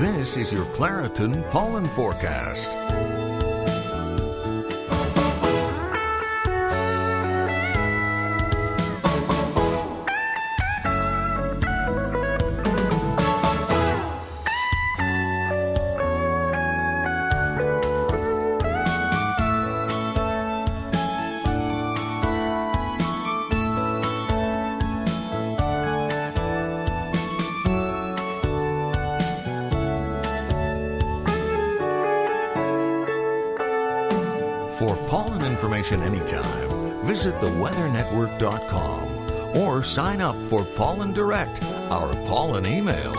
This is your Claritin pollen forecast. For pollen information anytime, visit theweathernetwork.com or sign up for Pollen Direct, our pollen email.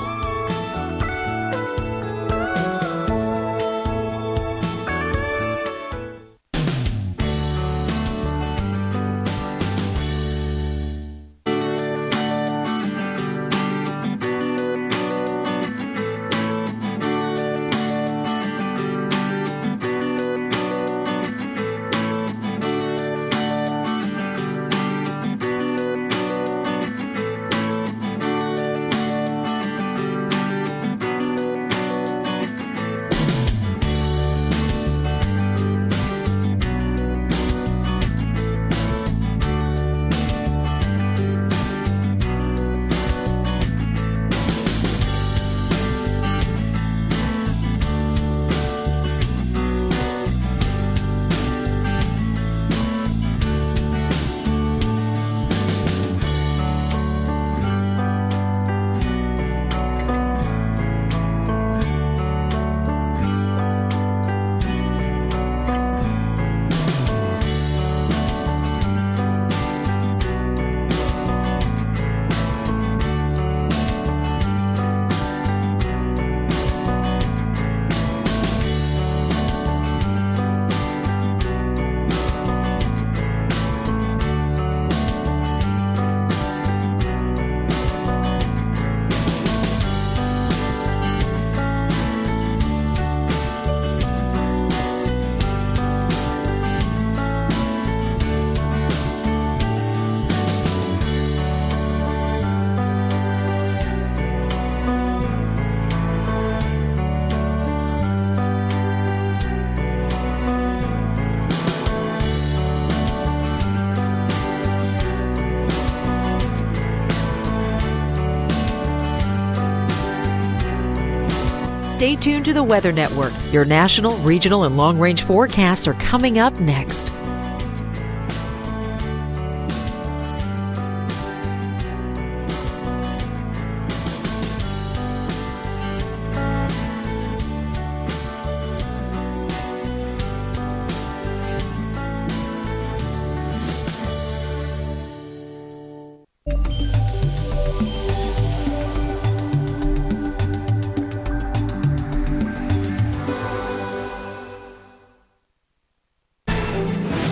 Stay tuned to the Weather Network. Your national, regional, and long-range forecasts are coming up next.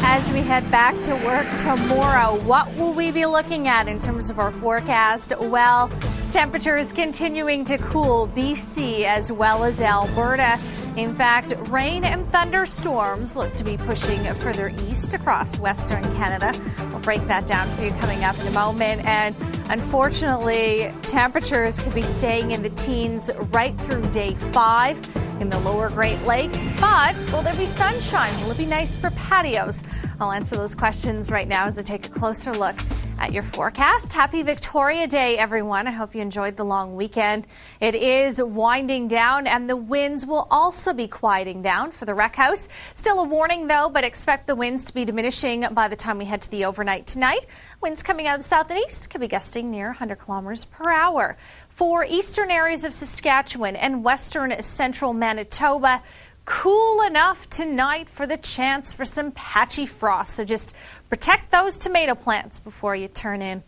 As we head back to work tomorrow, what will we be looking at in terms of our forecast? Well, temperatures continuing to cool BC as well as Alberta. In fact, rain and thunderstorms look to be pushing further east across Western Canada. We'll break that down for you coming up in a moment. And unfortunately, temperatures could be staying in the teens right through day 5 in the lower Great Lakes. But will there be sunshine? Will it be nice for patios? I'll answer those questions right now as I take a closer look at your forecast. Happy Victoria Day, everyone. I hope you enjoyed the long weekend. It is winding down, and the winds will also be quieting down for the Rec House. Still a warning, though, but expect the winds to be diminishing by the time we head to the overnight tonight. Winds coming out of the south and east could be gusting near 100 kilometers per hour. For eastern areas of Saskatchewan and western central Manitoba, cool enough tonight for the chance for some patchy frost. So just protect those tomato plants before you turn in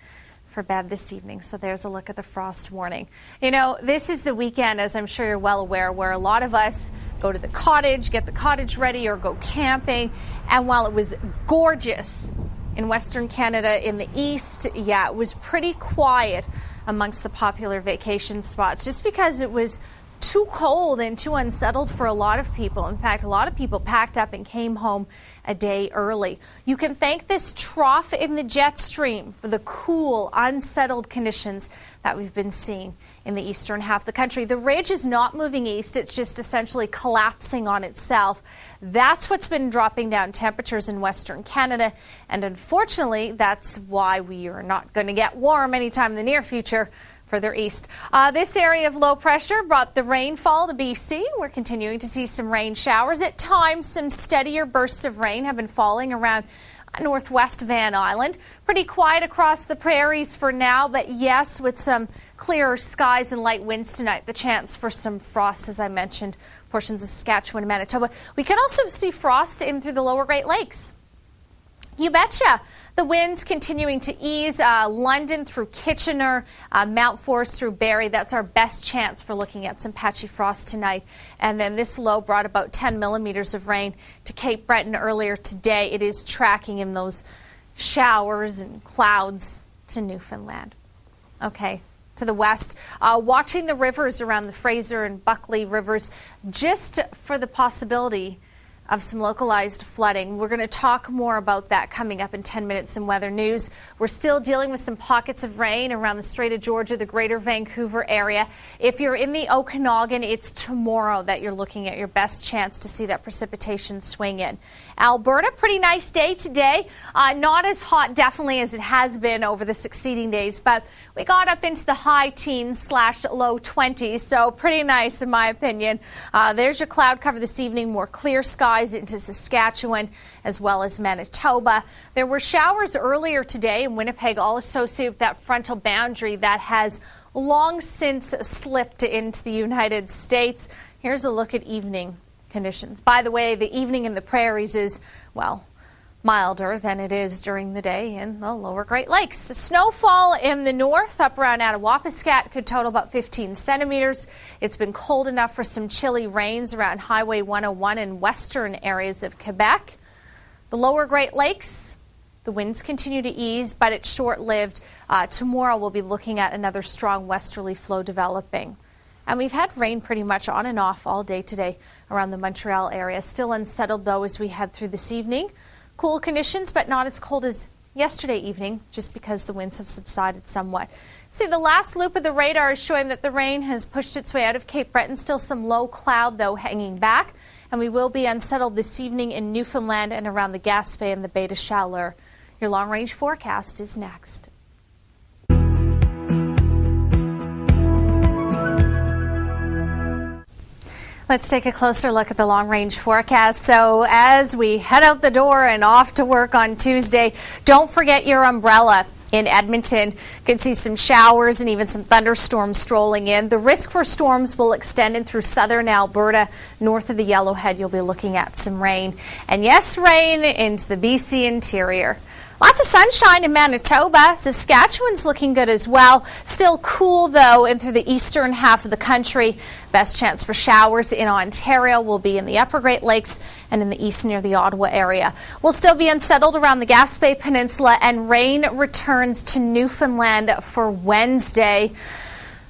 for bed this evening. So there's a look at the frost warning. You know, this is the weekend, as I'm sure you're well aware, where a lot of us go to the cottage, get the cottage ready, or go camping. And while it was gorgeous in Western Canada in the east, it was pretty quiet amongst the popular vacation spots just because it was too cold and too unsettled for a lot of people. In fact, a lot of people packed up and came home a day early. You can thank this trough in the jet stream for the cool, unsettled conditions that we've been seeing in the eastern half of the country. The ridge is not moving east. It's just essentially collapsing on itself. That's what's been dropping down temperatures in Western Canada. And unfortunately, that's why we are not going to get warm anytime in the near future. Further east. This area of low pressure brought the rainfall to BC. We're continuing to see some rain showers. At times, some steadier bursts of rain have been falling around northwest Van Island. Pretty quiet across the prairies for now, but yes, with some clearer skies and light winds tonight, the chance for some frost, as I mentioned, portions of Saskatchewan and Manitoba. We can also see frost in through the lower Great Lakes. You betcha. The winds continuing to ease London through Kitchener, Mount Forest through Barrie. That's our best chance for looking at some patchy frost tonight. And then this low brought about 10 millimeters of rain to Cape Breton earlier today. It is tracking in those showers and clouds to Newfoundland. Okay. To the west, watching the rivers around the Fraser and Buckley rivers just for the possibility of some localized flooding. We're going to talk more about that coming up in 10 minutes in weather news. We're still dealing with some pockets of rain around the Strait of Georgia, the greater Vancouver area. If you're in the Okanagan, it's tomorrow that you're looking at your best chance to see that precipitation swing in. Alberta, pretty nice day today. Not as hot definitely as it has been over the succeeding days, but we got up into the high teens / low 20s, so pretty nice in my opinion. There's your cloud cover this evening, more clear skies into Saskatchewan as well as Manitoba. There were showers earlier today in Winnipeg, all associated with that frontal boundary that has long since slipped into the United States. Here's a look at evening conditions. By the way, the evening in the prairies is, well, milder than it is during the day in the lower Great Lakes. Snowfall in the north up around Attawapiskat could total about 15 centimeters. It's been cold enough for some chilly rains around Highway 101 in western areas of Quebec. The lower Great Lakes, the winds continue to ease, but it's short-lived. Tomorrow we'll be looking at another strong westerly flow developing. And we've had rain pretty much on and off all day today around the Montreal area. Still unsettled, though, as we head through this evening. Cool conditions, but not as cold as yesterday evening, just because the winds have subsided somewhat. See, the last loop of the radar is showing that the rain has pushed its way out of Cape Breton. Still some low cloud, though, hanging back. And we will be unsettled this evening in Newfoundland and around the Gaspé and the Bay de Chaleur. Your long-range forecast is next. Let's take a closer look at the long-range forecast. So as we head out the door and off to work on Tuesday, don't forget your umbrella. In Edmonton, you can see some showers and even some thunderstorms strolling in. The risk for storms will extend in through southern Alberta. North of the Yellowhead, you'll be looking at some rain. And yes, rain into the BC interior. Lots of sunshine in Manitoba. Saskatchewan's looking good as well. Still cool, though, in through the eastern half of the country. Best chance for showers in Ontario will be in the upper Great Lakes and in the east near the Ottawa area. We'll still be unsettled around the Gaspé Peninsula, and rain returns to Newfoundland for Wednesday.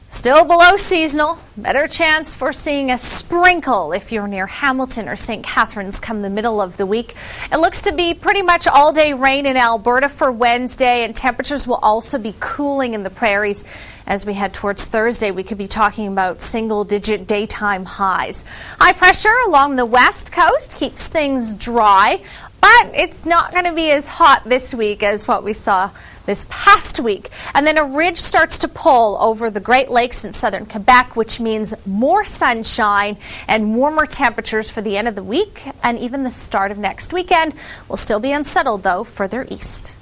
Still below seasonal. Better chance for seeing a sprinkle if you're near Hamilton or St. Catharines come the middle of the week. It looks to be pretty much all-day rain in Alberta for Wednesday, and temperatures will also be cooling in the prairies. As we head towards Thursday, we could be talking about single-digit daytime highs. High pressure along the west coast keeps things dry, but it's not going to be as hot this week as what we saw this past week. And then a ridge starts to pull over the Great Lakes in southern Quebec, which means more sunshine and warmer temperatures for the end of the week and even the start of next weekend. We'll still be unsettled, though, further east.